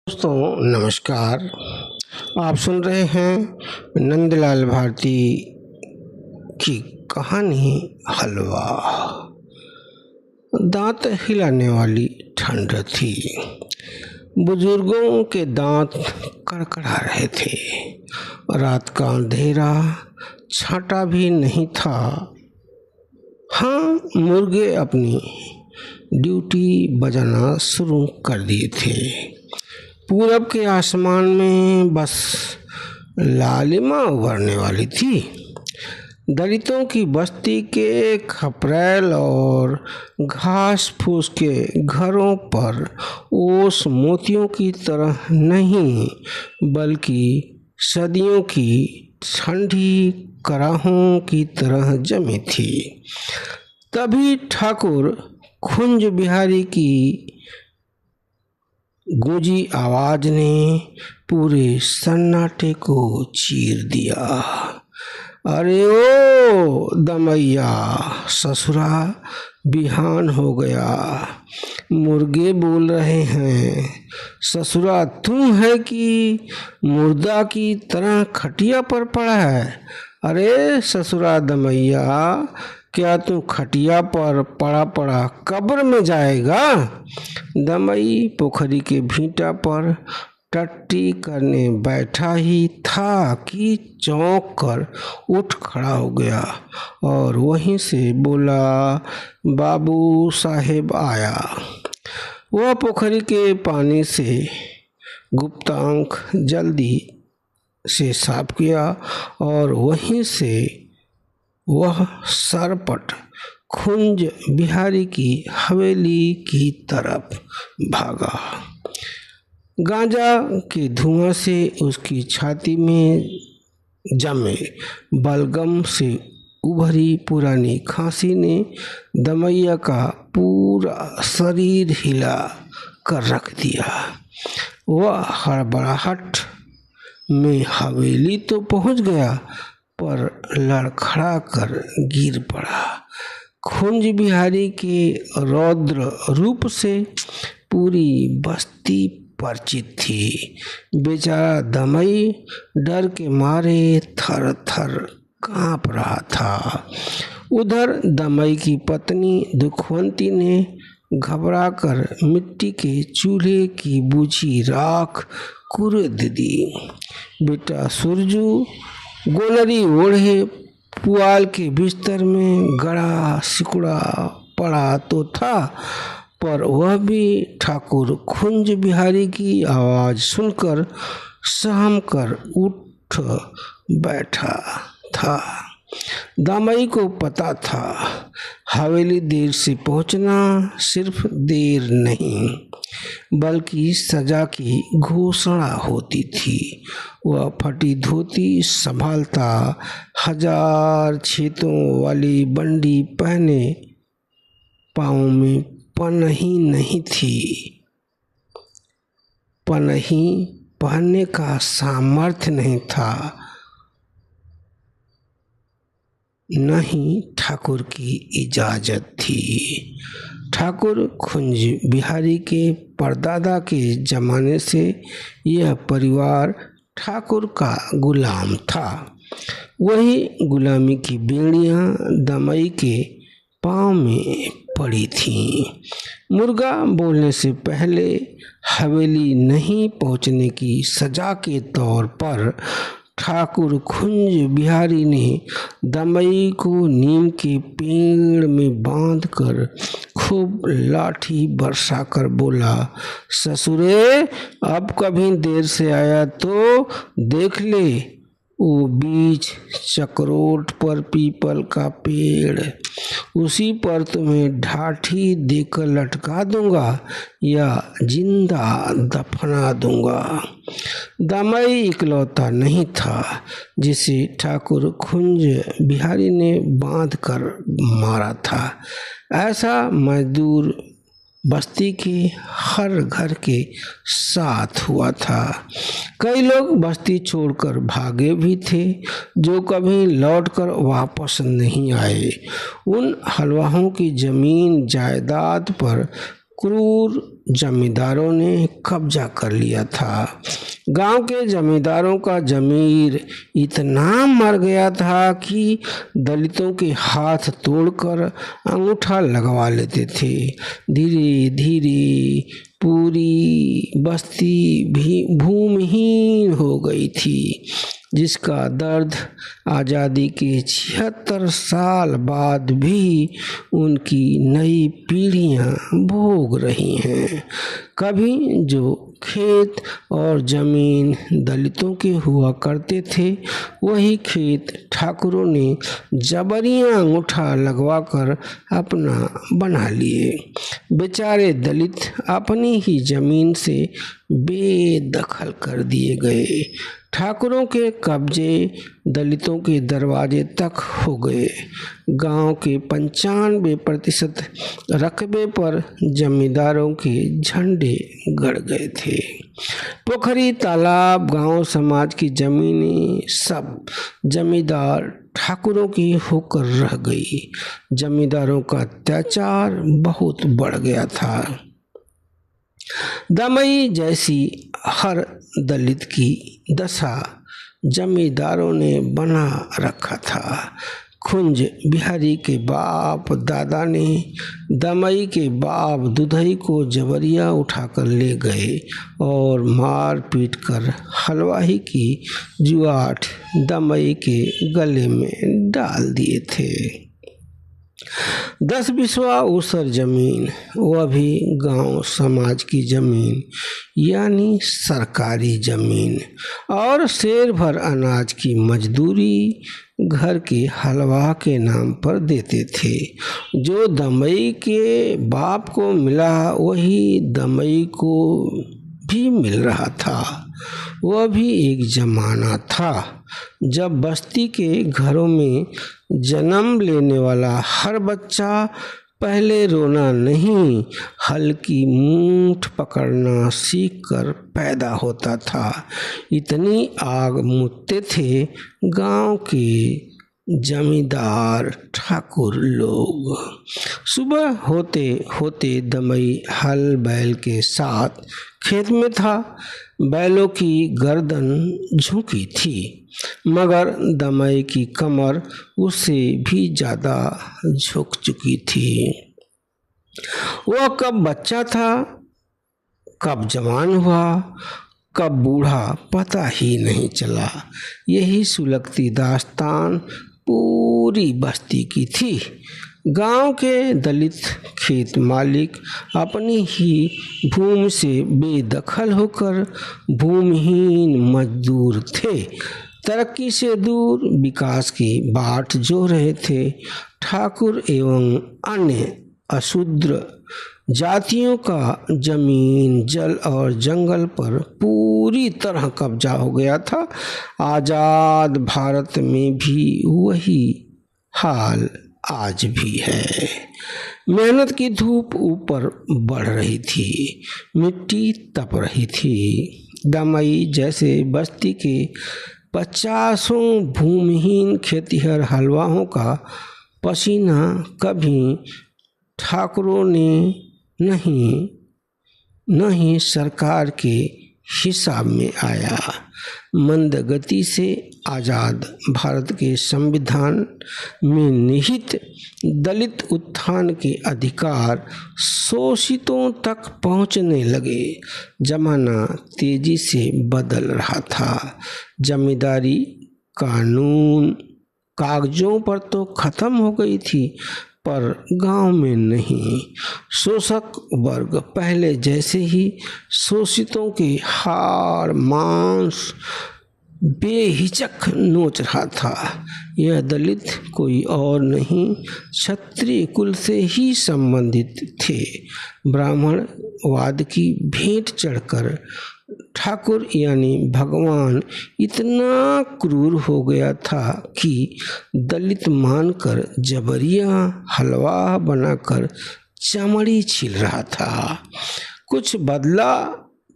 दोस्तों नमस्कार। आप सुन रहे हैं नंदलाल भारती की कहानी हलवा। दांत हिलाने वाली ठंड थी। बुजुर्गों के दांत कड़कड़ा रहे थे। रात का अंधेरा छाटा भी नहीं था। हाँ, मुर्गे अपनी ड्यूटी बजाना शुरू कर दिए थे। पूरब के आसमान में बस लालिमा उभरने वाली थी। दलितों की बस्ती के खपरेल और घास फूस के घरों पर ओस मोतियों की तरह नहीं, बल्कि सदियों की ठंडी कराहों की तरह जमी थी। तभी ठाकुर खुंज बिहारी की गूंजी आवाज ने पूरे सन्नाटे को चीर दिया। अरे ओ दमैया, ससुरा बिहान हो गया। मुर्गे बोल रहे हैं। ससुरा तू है कि मुर्दा की तरह खटिया पर पड़ा है? अरे ससुरा दमैया, क्या तू खटिया पर पड़ा पड़ा कब्र में जाएगा? दमई पोखरी के भीटा पर टट्टी करने बैठा ही था कि चौंक कर उठ खड़ा हो गया और वहीं से बोला, बाबू साहेब आया। वह पोखरी के पानी से गुप्तांक जल्दी से साफ किया और वहीं से वह सरपट खुंज बिहारी की हवेली की तरफ भागा। गांजा के धुआं से उसकी छाती में जमे बलगम से उभरी पुरानी खांसी ने दमैया का पूरा शरीर हिला कर रख दिया। वह हड़बड़ाहट में हवेली तो पहुंच गया, पर लड़खड़ा कर गिर पड़ा। खुंज बिहारी के रौद्र रूप से पूरी बस्ती परिचित थी। बेचारा दमई डर के मारे थर थर कांप रहा था। उधर दमई की पत्नी दुखवंती ने घबराकर मिट्टी के चूल्हे की बुझी राख कुरेद दी। बेटा सुरजू गोलरी ओढ़े पुआल के बिस्तर में गड़ा सिकुड़ा पड़ा तो था, पर वह भी ठाकुर खुंज बिहारी की आवाज सुनकर सहम कर उठ बैठा था। दामई को पता था हवेली देर से पहुंचना सिर्फ देर नहीं, बल्कि सजा की घोषणा होती थी। वह फटी धोती संभालता, हजार छेतों वाली बंडी पहने, पाँव में पनही नहीं थी। पनही पहनने का सामर्थ्य नहीं था, न ही ठाकुर की इजाजत थी। ठाकुर खुंज बिहारी के परदादा के जमाने से यह परिवार ठाकुर का गुलाम था। वही गुलामी की बेड़ियां दमई के पाँव में पड़ी थीं। मुर्गा बोलने से पहले हवेली नहीं पहुंचने की सजा के तौर पर ठाकुर खुंज बिहारी ने दमई को नीम के पेड़ में बांधकर खूब लाठी बरसा कर बोला, ससुरे अब कभी देर से आया तो देख ले, वो बीच चक्रोट पर पीपल का पेड़, उसी पर तुम्हें ढाठी देकर लटका दूंगा या जिंदा दफना दूंगा। दमई इकलौता नहीं था जिसे ठाकुर खुंज बिहारी ने बांध कर मारा था। ऐसा मजदूर बस्ती के हर घर के साथ हुआ था। कई लोग बस्ती छोड़कर भागे भी थे, जो कभी लौटकर वापस नहीं आए। उन हलवाहों की जमीन जायदाद पर क्रूर जमींदारों ने कब्जा कर लिया था। गांव के जमींदारों का जमीर इतना मर गया था कि दलितों के हाथ तोड़कर अंगूठा लगवा लेते थे। धीरे धीरे पूरी बस्ती भी भूमिहीन हो गई थी, जिसका दर्द आज़ादी के 76 साल बाद भी उनकी नई पीढ़ियां भोग रही हैं। कभी जो खेत और जमीन दलितों के हुआ करते थे, वही खेत ठाकुरों ने जबरियां अंगूठा लगवाकर अपना बना लिए। बेचारे दलित अपनी ही जमीन से बेदखल कर दिए गए। ठाकुरों के कब्जे दलितों के दरवाजे तक हो गए। गांव के 95% रकबे पर जमींदारों के झंडे गड़ गए थे। पोखरी, तालाब, गांव समाज की जमीनें सब जमींदार ठाकुरों की होकर रह गई। जमींदारों का अत्याचार बहुत बढ़ गया था। दमई जैसी हर दलित की दशा जमींदारों ने बना रखा था। खुंज बिहारी के बाप दादा ने दमई के बाप दुधई को जबरिया उठाकर ले गए और मार पीट कर हलवाई की जुआठ दमई के गले में डाल दिए थे। 10 बिस्वा ऊसर जमीन, वह भी गांव समाज की जमीन यानी सरकारी जमीन, और शेर भर अनाज की मजदूरी घर के हलवा के नाम पर देते थे। जो दमई के बाप को मिला वही दमई को भी मिल रहा था। वह भी एक जमाना था जब बस्ती के घरों में जन्म लेने वाला हर बच्चा पहले रोना नहीं, हल्की मूठ पकड़ना सीखकर पैदा होता था। इतनी आग मुझते थे गांव के जमींदार ठाकुर लोग। सुबह होते होते दमई हल बैल के साथ खेत में था। बैलों की गर्दन झुकी थी, मगर दमई की कमर उससे भी ज्यादा झुक चुकी थी। वह कब बच्चा था, कब जवान हुआ, कब बूढ़ा, पता ही नहीं चला। यही सुलगती दास्तान पूरी बस्ती की थी। गांव के दलित खेत मालिक अपनी ही भूमि से बेदखल होकर भूमिहीन मजदूर थे। तरक्की से दूर विकास की बाट जो रहे थे। ठाकुर एवं अन्य अशूद्र जातियों का जमीन, जल और जंगल पर पूरी तरह कब्जा हो गया था। आजाद भारत में भी वही हाल आज भी है। मेहनत की धूप ऊपर बढ़ रही थी, मिट्टी तप रही थी। दमई जैसे बस्ती के 50 भूमिहीन खेतिहर हलवाओं का पसीना कभी ठाकुरों ने नहीं सरकार के हिसाब में आया। मंद गति से आज़ाद भारत के संविधान में निहित दलित उत्थान के अधिकार शोषितों तक पहुंचने लगे। जमाना तेजी से बदल रहा था। जमींदारी कानून कागजों पर तो खत्म हो गई थी, पर गांव में नहीं। शोषक वर्ग पहले जैसे ही शोषितों के हाड़ मांस बेहिचक नोच रहा था। यह दलित कोई और नहीं, क्षत्रिय कुल से ही संबंधित थे। ब्राह्मणवाद की भेंट चढ़कर ठाकुर यानी भगवान इतना क्रूर हो गया था कि दलित मानकर जबरिया हलवा बनाकर चमड़ी छील रहा था। कुछ बदला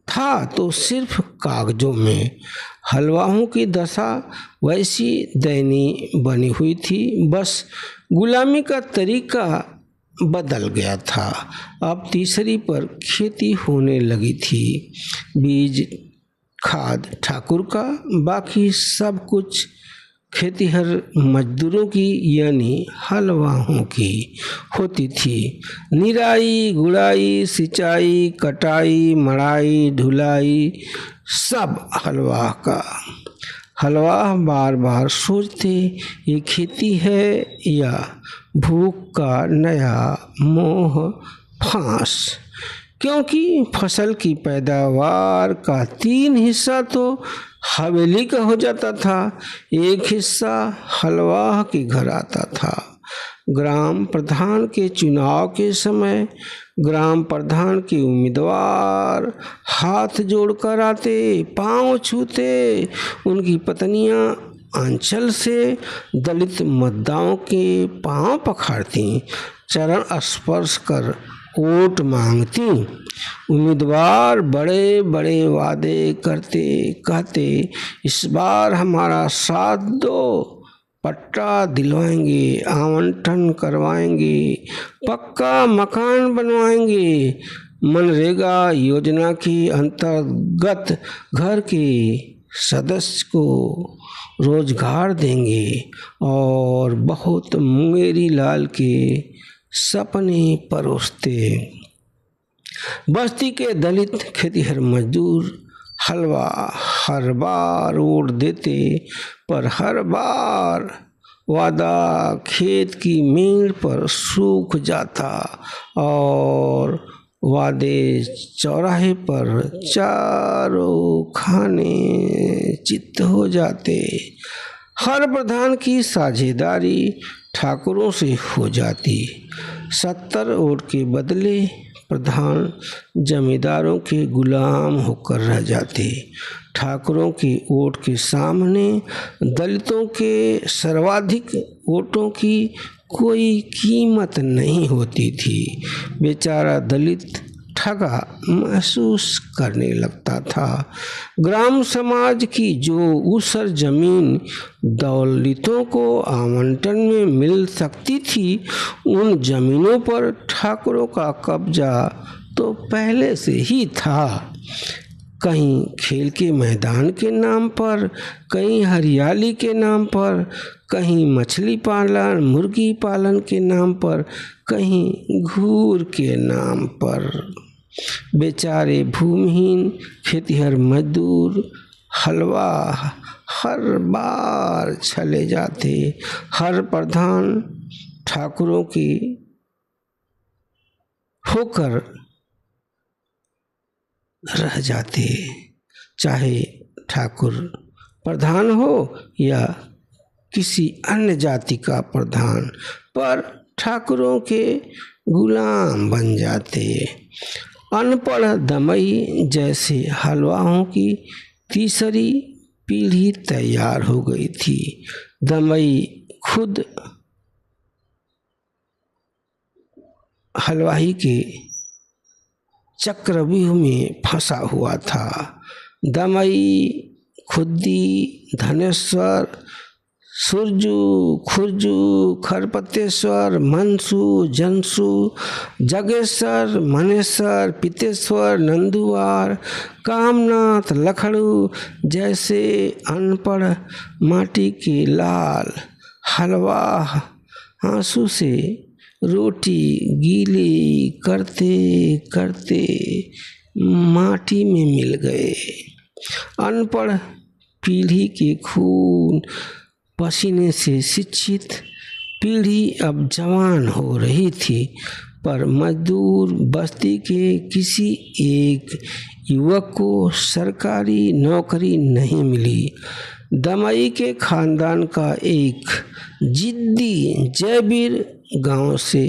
था तो सिर्फ कागजों में। हलवाओं की दशा वैसी दयनीय बनी हुई थी। बस गुलामी का तरीका बदल गया था। अब तीसरी पर खेती होने लगी थी। बीज खाद ठाकुर का, बाकी सब कुछ खेतीहर मजदूरों की यानी हलवाहों की होती थी। निराई गुड़ाई, सिंचाई, कटाई, मढ़ाई, ढुलाई सब हलवाह का। हलवाह बार बार सोचते ये खेती है या भूख का नया मोह फांस, क्योंकि फसल की पैदावार का 3 हिस्सा तो हवेली का हो जाता था, 1 हिस्सा हलवाह के घर आता था। ग्राम प्रधान के चुनाव के समय ग्राम प्रधान के उम्मीदवार हाथ जोड़कर आते, पांव छूते, उनकी पत्नियां आंचल से दलित मतदाताओं के पांव पखाड़ती, चरण स्पर्श कर वोट मांगती। उम्मीदवार बड़े बड़े वादे करते, कहते इस बार हमारा साथ दो, पट्टा दिलवाएंगे, आवंटन करवाएंगे, पक्का मकान बनवाएंगे, मनरेगा योजना के अंतर्गत घर के सदस्य को रोजगार देंगे और बहुत मुंगेरी लाल के सपने परोसते। बस्ती के दलित खेतीहर मजदूर हलवा हर बार वोट देते, पर हर बार वादा खेत की मेड़ पर सूख जाता और वादे चौराहे पर चारों खाने चित्त हो जाते। हर प्रधान की साझेदारी ठाकुरों से हो जाती। 70 वोट के बदले प्रधान जमींदारों के गुलाम होकर रह जाते। ठाकुरों के वोट के सामने दलितों के सर्वाधिक वोटों की कोई कीमत नहीं होती थी। बेचारा दलित ठगा महसूस करने लगता था। ग्राम समाज की जो उसर जमीन दलितों को आवंटन में मिल सकती थी, उन जमीनों पर ठाकुरों का कब्जा तो पहले से ही था। कहीं खेल के मैदान के नाम पर, कहीं हरियाली के नाम पर, कहीं मछली पालन मुर्गी पालन के नाम पर, कहीं घूर के नाम पर। बेचारे भूमिहीन खेतीहर मजदूर हलवा हर बार चले जाते। हर प्रधान ठाकुरों की होकर रह जाते, चाहे ठाकुर प्रधान हो या किसी अन्य जाति का प्रधान, पर ठाकुरों के गुलाम बन जाते। अनपढ़ दमई जैसे हलवाहों की तीसरी पीढ़ी तैयार हो गई थी। दमई खुद हलवाई के चक्रव्यूह में फंसा हुआ था। दमई, खुद्दी, धनेश्वर, सुरजू, खुरजू, खरपतेश्वर, मनसू, जनसू, जगेश्वर, मनेश्वर, पितेश्वर, नंदुवार, कामनाथ, लखड़ू जैसे अनपढ़ माटी के लाल हलवा आंसू से रोटी गीली करते करते माटी में मिल गए। अनपढ़ पीढ़ी के खून पसीने से शिक्षित पीढ़ी अब जवान हो रही थी, पर मजदूर बस्ती के किसी एक युवक को सरकारी नौकरी नहीं मिली। दमई के खानदान का एक जिद्दी जयवीर गांव से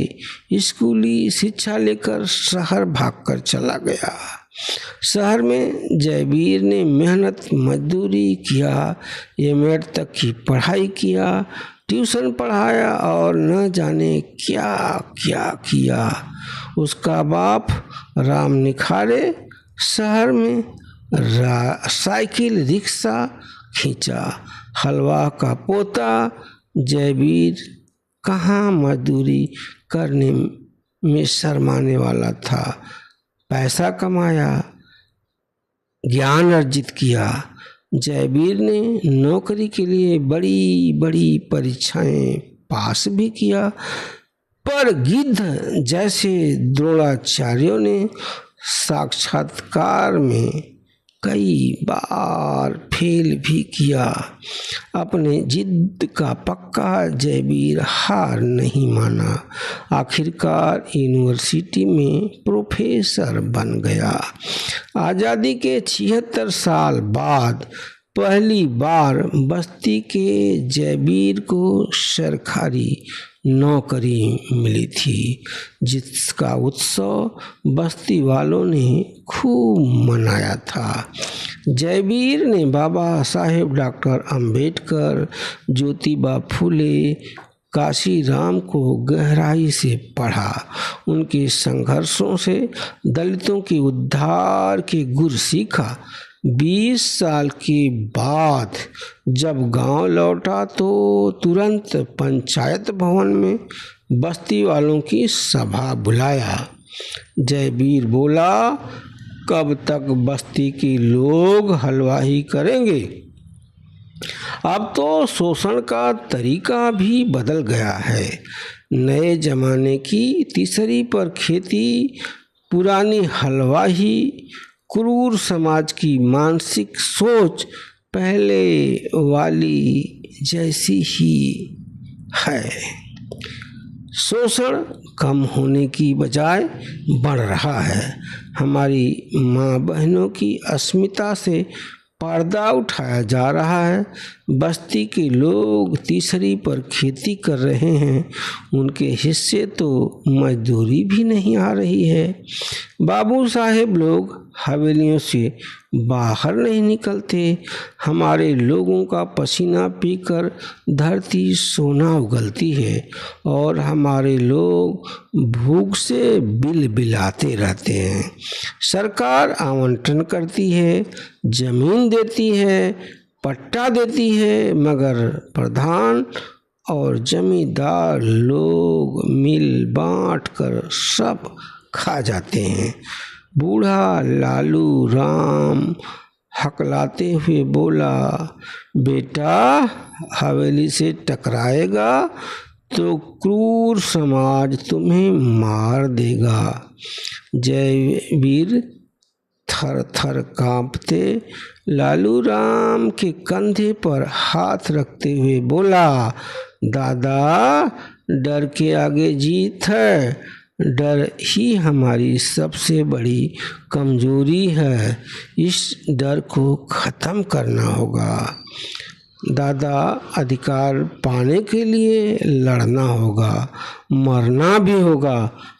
स्कूली शिक्षा लेकर शहर भागकर चला गया। शहर में जयवीर ने मेहनत मजदूरी किया, एमएड तक की पढ़ाई किया, ट्यूशन पढ़ाया और न जाने क्या क्या किया। उसका बाप राम निखारे शहर में साइकिल रिक्शा खींचा। हलवा का पोता जयवीर कहाँ मजदूरी करने में शर्माने वाला था। पैसा कमाया, ज्ञान अर्जित किया। जयवीर ने नौकरी के लिए बड़ी बड़ी परीक्षाएं पास भी किया, पर गिद्ध जैसे द्रोणाचार्यों ने साक्षात्कार में कई बार फेल भी किया। अपने जिद का पक्का जयवीर हार नहीं माना। आखिरकार यूनिवर्सिटी में प्रोफेसर बन गया। आज़ादी के 76 साल बाद पहली बार बस्ती के जयवीर को सरकारी नौकरी मिली थी, जिसका उत्सव बस्ती वालों ने खूब मनाया था। जयवीर ने बाबा साहेब डॉक्टर अंबेडकर, ज्योतिबा फुले, काशीराम को गहराई से पढ़ा। उनके संघर्षों से दलितों के उद्धार के गुर सीखा। 20 साल के बाद जब गांव लौटा तो तुरंत पंचायत भवन में बस्ती वालों की सभा बुलाया। जयवीर बोला, कब तक बस्ती के लोग हलवाई करेंगे? अब तो शोषण का तरीका भी बदल गया है। नए जमाने की तीसरी पर खेती, पुरानी हलवाई, क्रूर समाज की मानसिक सोच पहले वाली जैसी ही है। शोषण कम होने की बजाय बढ़ रहा है। हमारी माँ बहनों की अस्मिता से पर्दा उठाया जा रहा है। बस्ती के लोग तीसरी पर खेती कर रहे हैं, उनके हिस्से तो मजदूरी भी नहीं आ रही है। बाबू साहेब लोग हवेलियों से बाहर नहीं निकलते। हमारे लोगों का पसीना पीकर धरती सोना उगलती है और हमारे लोग भूख से बिलबिलाते रहते हैं। सरकार आवंटन करती है, जमीन देती है, पट्टा देती है, मगर प्रधान और जमींदार लोग मिल बांट कर सब खा जाते हैं। बूढ़ा लालू राम हकलाते हुए बोला, बेटा हवेली से टकराएगा तो क्रूर समाज तुम्हें मार देगा। जयवीर थर थर कांपते लालू राम के कंधे पर हाथ रखते हुए बोला, दादा डर के आगे जीत है। डर ही हमारी सबसे बड़ी कमजोरी है। इस डर को ख़त्म करना होगा। दादा, अधिकार पाने के लिए लड़ना होगा, मरना भी होगा।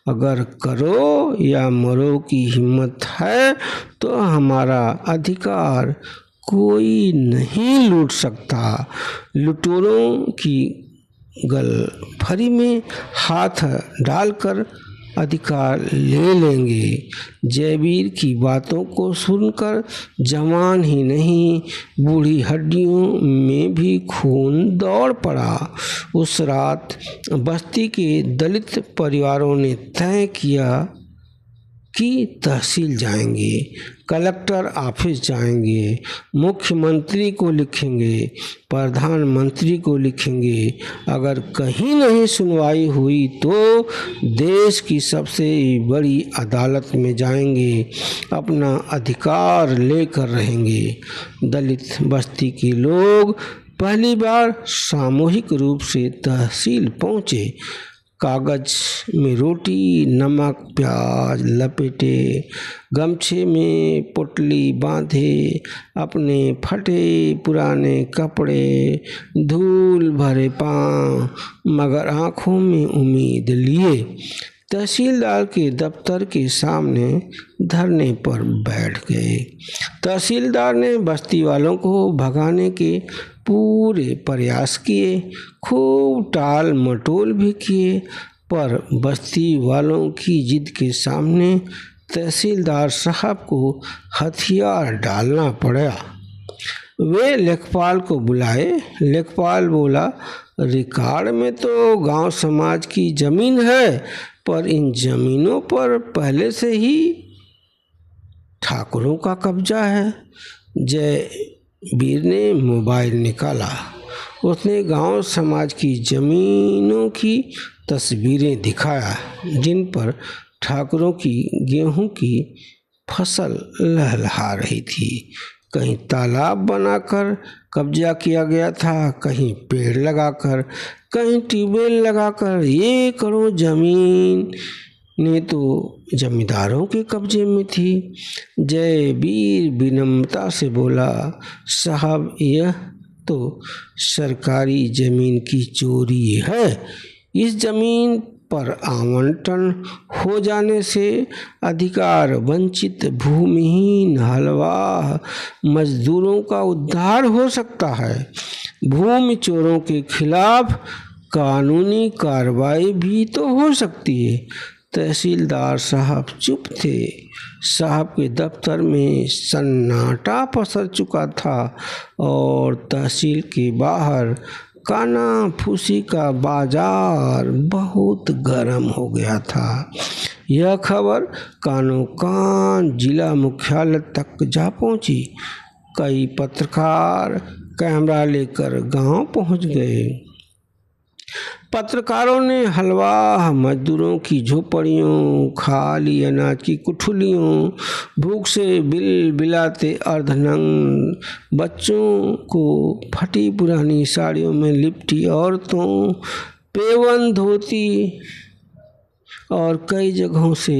अगर करो या मरो की हिम्मत है तो हमारा अधिकार कोई नहीं लूट सकता। लुटेरों की गलफरी में हाथ डालकर अधिकार ले लेंगे। जयवीर की बातों को सुनकर जवान ही नहीं, बूढ़ी हड्डियों में भी खून दौड़ पड़ा। उस रात बस्ती के दलित परिवारों ने तय किया कि तहसील जाएंगे, कलेक्टर ऑफिस जाएंगे, मुख्यमंत्री को लिखेंगे, प्रधानमंत्री को लिखेंगे। अगर कहीं नहीं सुनवाई हुई तो देश की सबसे बड़ी अदालत में जाएंगे, अपना अधिकार लेकर रहेंगे। दलित बस्ती के लोग पहली बार सामूहिक रूप से तहसील पहुँचे। कागज में रोटी, नमक, प्याज लपेटे, गमछे में पोटली बांधे, अपने फटे पुराने कपड़े, धूल भरे पांव, मगर आँखों में उम्मीद लिए तहसीलदार के दफ्तर के सामने धरने पर बैठ गए। तहसीलदार ने बस्ती वालों को भगाने के पूरे प्रयास किए, खूब टाल मटोल भी किए, पर बस्ती वालों की जिद के सामने तहसीलदार साहब को हथियार डालना पड़ा। वे लेखपाल को बुलाए। लेखपाल बोला, रिकॉर्ड में तो गांव समाज की जमीन है, पर इन जमीनों पर पहले से ही ठाकुरों का कब्जा है। जयवीर ने मोबाइल निकाला। उसने गांव समाज की जमीनों की तस्वीरें दिखाया, जिन पर ठाकुरों की गेहूं की फसल लहलहा रही थी। कहीं तालाब बनाकर कब्जा किया गया था, कहीं पेड़ लगाकर, कहीं ट्यूबवेल लगाकर। ये करोड़ जमीन ने तो जमींदारों के कब्जे में थी। जयवीर विनम्रता से बोला, साहब यह तो सरकारी जमीन की चोरी है। इस जमीन पर आवंटन हो जाने से अधिकार वंचित भूमिहीन हलवा मजदूरों का उद्धार हो सकता है। भूमि चोरों के खिलाफ कानूनी कार्रवाई भी तो हो सकती है। तहसीलदार साहब चुप थे। साहब के दफ्तर में सन्नाटा पसर चुका था और तहसील के बाहर कानाफूसी का बाजार बहुत गर्म हो गया था। यह खबर कानो कान जिला मुख्यालय तक जा पहुंची। कई पत्रकार कैमरा लेकर गांव पहुंच गए। पत्रकारों ने हलवा मजदूरों की झोपड़ियों, खाली अनाज की कुठलियों, भूख से बिलबिलाते अर्धनग्न बच्चों को, फटी पुरानी साड़ियों में लिपटी औरतों, पेवन धोती और कई जगहों से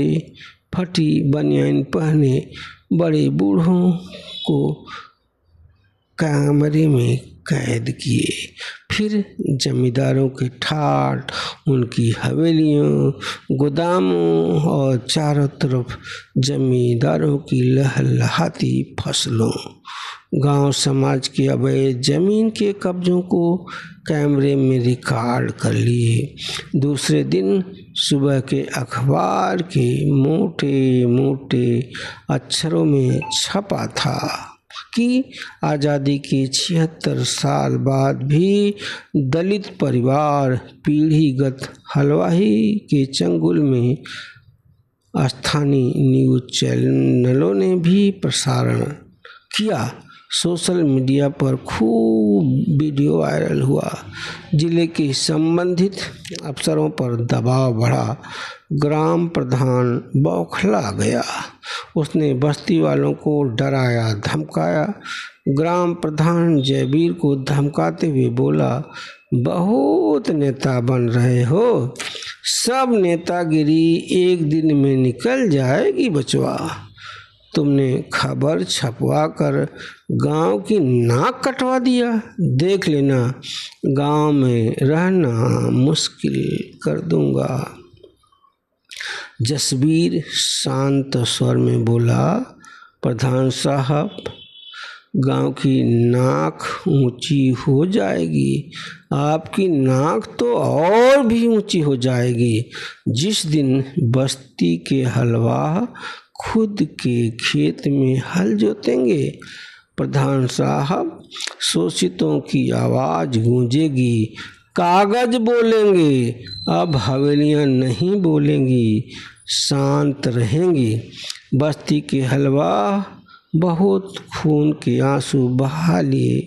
फटी बनियान पहने बड़े बूढ़ों को कमरे में कैद किए। फिर जमींदारों के ठाठ, उनकी हवेलियों, गोदामों और चारों तरफ जमींदारों की लहलहाती फसलों, गांव समाज के अवैध जमीन के कब्जों को कैमरे में रिकॉर्ड कर लिए। दूसरे दिन सुबह के अखबार के मोटे मोटे अक्षरों में छपा था कि आज़ादी के 76 साल बाद भी दलित परिवार पीढ़ीगत हलवाई के चंगुल में। स्थानीय न्यूज चैनलों ने भी प्रसारण किया। सोशल मीडिया पर खूब वीडियो वायरल हुआ। जिले के संबंधित अफसरों पर दबाव बढ़ा। ग्राम प्रधान बौखला गया। उसने बस्ती वालों को डराया धमकाया। ग्राम प्रधान जयवीर को धमकाते हुए बोला, बहुत नेता बन रहे हो, सब नेतागिरी एक दिन में निकल जाएगी बचवा। तुमने खबर छपवा कर गांव की नाक कटवा दिया। देख लेना, गांव में रहना मुश्किल कर दूंगा। जसवीर शांत स्वर में बोला, प्रधान साहब, गांव की नाक ऊंची हो जाएगी। आपकी नाक तो और भी ऊंची हो जाएगी जिस दिन बस्ती के हलवा खुद के खेत में हल जोतेंगे। प्रधान साहब, शोषितों की आवाज गूंजेगी, कागज बोलेंगे, अब हवेलियां नहीं बोलेंगी, शांत रहेंगी। बस्ती के हलवा बहुत खून के आंसू बहा लिए।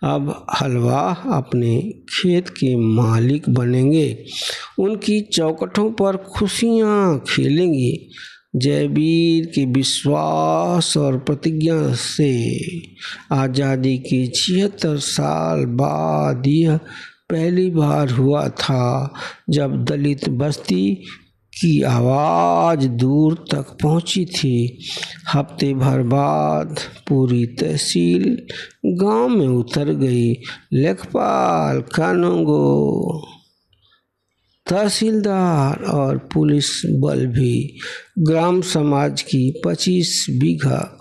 अब हलवा अपने खेत के मालिक बनेंगे। उनकी चौखटों पर खुशियां खेलेंगी। जयवीर के विश्वास और प्रतिज्ञा से आज़ादी के 76 साल बाद यह पहली बार हुआ था जब दलित बस्ती की आवाज़ दूर तक पहुंची थी। हफ्ते भर बाद पूरी तहसील गांव में उतर गई। लेखपाल, कानूंगो, तहसीलदार और पुलिस बल भी। ग्राम समाज की 25 बीघा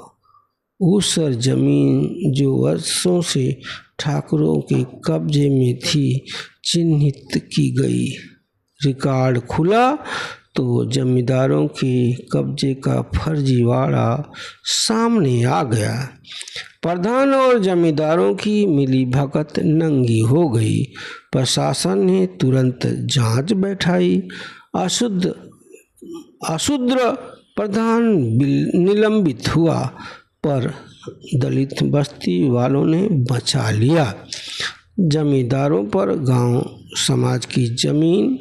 ऊसर जमीन जो वर्षों से ठाकुरों के कब्जे में थी, चिन्हित की गई। रिकॉर्ड खुला तो जमींदारों के कब्जे का फर्जीवाड़ा सामने आ गया। प्रधान और जमींदारों की मिलीभगत नंगी हो गई। प्रशासन ने तुरंत जांच बैठाई। अशूद्र प्रधान निलंबित हुआ, पर दलित बस्ती वालों ने बचा लिया। जमींदारों पर गांव समाज की जमीन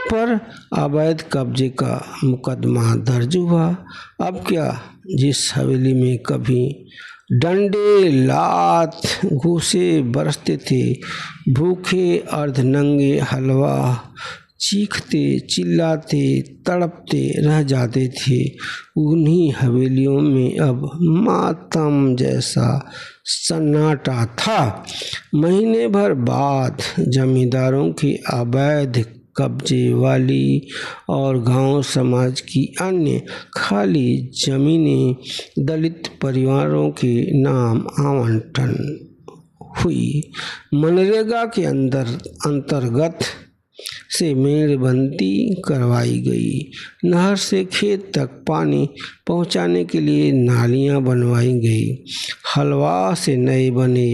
पर अवैध कब्जे का मुकदमा दर्ज हुआ। अब क्या, जिस हवेली में कभी डंडे, लात, घूंसे बरसते थे, भूखे अर्धनंगे हलवा चीखते, चिल्लाते, तड़पते रह जाते थे, उन्हीं हवेलियों में अब मातम जैसा सन्नाटा था। महीने भर बाद जमींदारों के अवैध कब्जे वाली और गांव समाज की अन्य खाली जमीनें दलित परिवारों के नाम आवंटन हुई। मनरेगा के अंतर्गत से मेड़बंदी करवाई गई। नहर से खेत तक पानी पहुंचाने के लिए नालियां बनवाई गई। हलवा से नए बने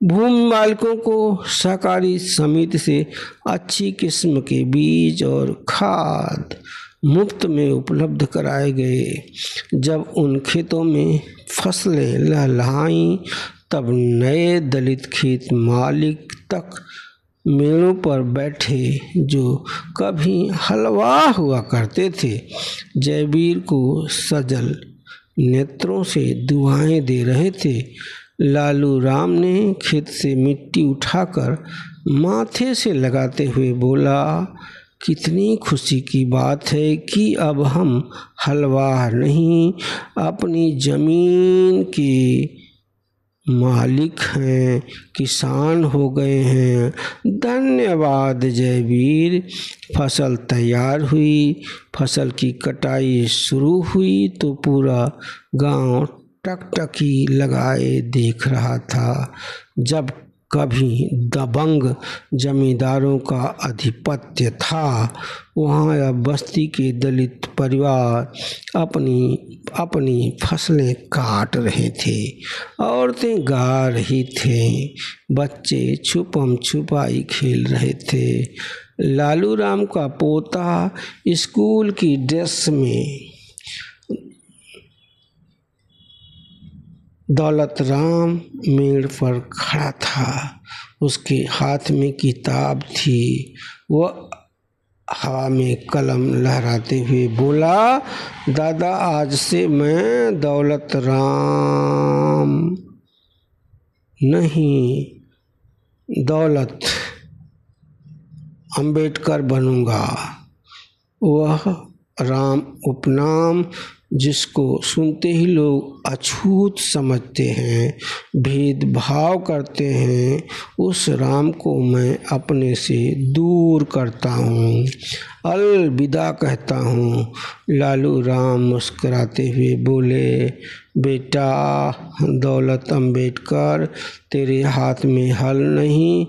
भूमि मालिकों को सहकारी समिति से अच्छी किस्म के बीज और खाद मुफ्त में उपलब्ध कराए गए। जब उन खेतों में फसलें लहलहाईं, तब नए दलित खेत मालिक तक मेड़ों पर बैठे जो कभी हलवा हुआ करते थे, जयवीर को सजल नेत्रों से दुआएं दे रहे थे। लालू राम ने खेत से मिट्टी उठाकर माथे से लगाते हुए बोला, कितनी खुशी की बात है कि अब हम हलवा नहीं, अपनी जमीन के मालिक हैं, किसान हो गए हैं। धन्यवाद जयवीर। फसल तैयार हुई। फसल की कटाई शुरू हुई तो पूरा गांव टकटकी लगाए देख रहा था। जब कभी दबंग जमींदारों का आधिपत्य था, वहाँ अब बस्ती के दलित परिवार अपनी फसलें काट रहे थे, औरतें गा रही थीं, बच्चे छुपम छुपाई खेल रहे थे। लालू राम का पोता स्कूल की ड्रेस में दौलत राम मेड़ पर खड़ा था। उसके हाथ में किताब थी। वह हवा में कलम लहराते हुए बोला, दादा, आज से मैं दौलत राम नहीं, दौलत अंबेडकर बनूंगा। वह राम उपनाम जिसको सुनते ही लोग अछूत समझते हैं, भेदभाव करते हैं, उस राम को मैं अपने से दूर करता हूँ, अलविदा कहता हूँ। लालू राम मुस्कुराते हुए बोले, बेटा दौलत अंबेडकर, तेरे हाथ में हल नहीं,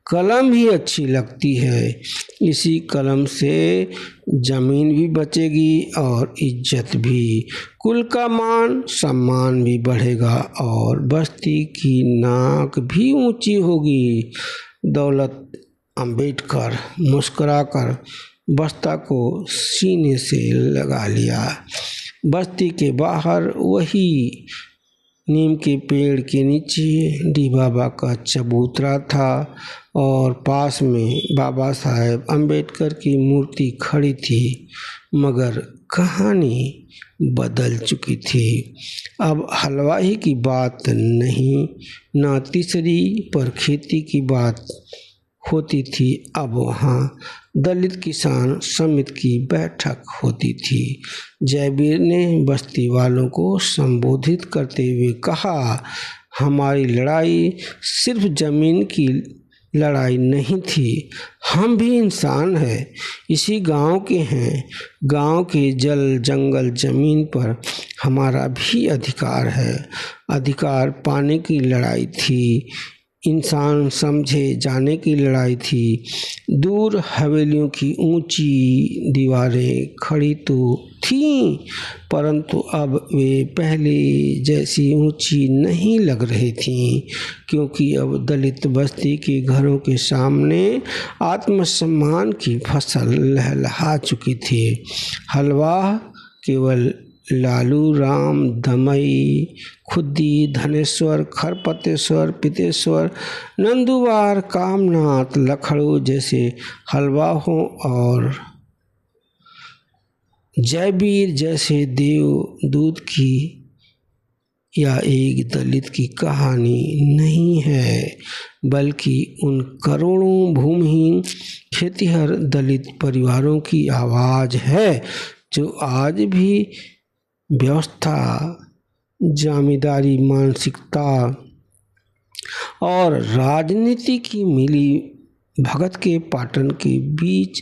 कलम ही अच्छी लगती है। इसी कलम से जमीन भी बचेगी और इज्जत भी, कुल का मान सम्मान भी बढ़ेगा और बस्ती की नाक भी ऊंची होगी। दौलत अंबेडकर मुस्कुराकर बस्ता को सीने से लगा लिया। बस्ती के बाहर वही नीम के पेड़ के नीचे डी बाबा का चबूतरा था और पास में बाबा साहेब अंबेडकर की मूर्ति खड़ी थी, मगर कहानी बदल चुकी थी। अब हलवाई की बात नहीं, ना तीसरी पर खेती की बात होती थी। अब वहाँ दलित किसान समिति की बैठक होती थी। जयवीर ने बस्ती वालों को संबोधित करते हुए कहा, हमारी लड़ाई सिर्फ जमीन की लड़ाई नहीं थी, हम भी इंसान हैं, इसी गांव के हैं। गांव के जल जंगल जमीन पर हमारा भी अधिकार है। अधिकार पाने की लड़ाई थी। इंसान समझे जाने की लड़ाई थी। दूर हवेलियों की ऊंची दीवारें खड़ी तो थीं, परंतु अब वे पहले जैसी ऊंची नहीं लग रही थीं, क्योंकि अब दलित बस्ती के घरों के सामने आत्मसम्मान की फसल लहलहा चुकी थी। हलवा केवल लालू राम, दमई, खुद्दी, धनेश्वर, खरपतेश्वर, पितेश्वर, नंदुवार, कामनाथ, लखड़ू जैसे हलवा हों और जयवीर जैसे देवदूत की या एक दलित की कहानी नहीं है, बल्कि उन करोड़ों भूमिहीन खेतिहर दलित परिवारों की आवाज़ है जो आज भी व्यवस्था, जमींदारी मानसिकता और राजनीति की मिली भगत के पाटन के बीच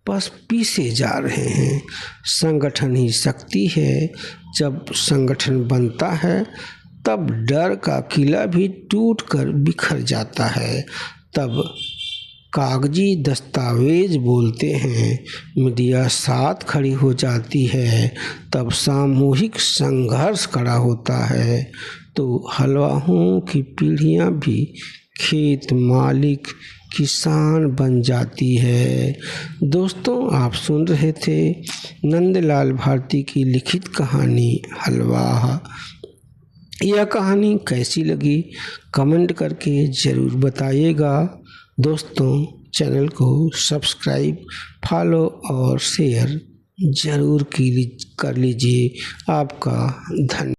बस पीसे जा रहे हैं। संगठन ही शक्ति है। जब संगठन बनता है तब डर का किला भी टूटकर बिखर जाता है। तब कागजी दस्तावेज बोलते हैं, मीडिया साथ खड़ी हो जाती है, तब सामूहिक संघर्ष खड़ा होता है, तो हलवाओं की पीढ़ियां भी खेत मालिक किसान बन जाती है। दोस्तों, आप सुन रहे थे नंदलाल भारती की लिखित कहानी हलवा। यह कहानी कैसी लगी कमेंट करके ज़रूर बताइएगा। दोस्तों, चैनल को सब्सक्राइब, फॉलो और शेयर ज़रूर कर लीजिए। आपका धन्यवाद।